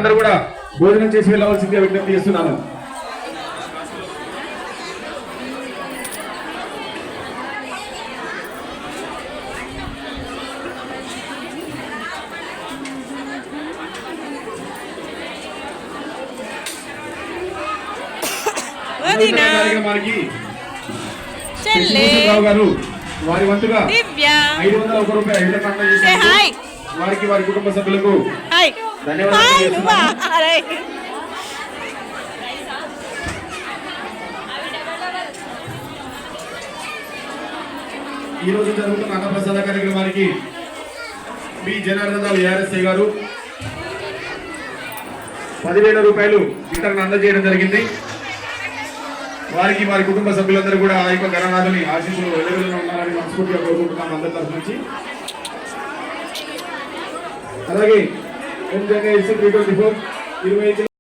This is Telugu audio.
అందరూ కూడా భోజనం చేసి వెళ్ళవలసిందిగా విజ్ఞప్తి చేస్తున్నాను. కార్యక్రమానికి గారు వారి వంతుగా 501 రూపాయలు వారికి వారి కుటుంబ సభ్యులకు ధన్యవాదాలు. ఈ రోజు జరుగుతున్న అన్నప్రసాద కార్యక్రమానికి బి జనార్దన్ ఏఆర్ఎస్ఐ గారు 10,000 రూపాయలు ఇతరులను అందజేయడం జరిగింది. వారికి వారి కుటుంబ సభ్యులందరూ కూడా ఆ యొక్క గణనాథుని ఆశీస్సులు వెలుగులో ఉన్నారని మనస్ఫూర్తిగా కోరుకుంటున్నాం అందరి తరఫు నుంచి. అలాగే 20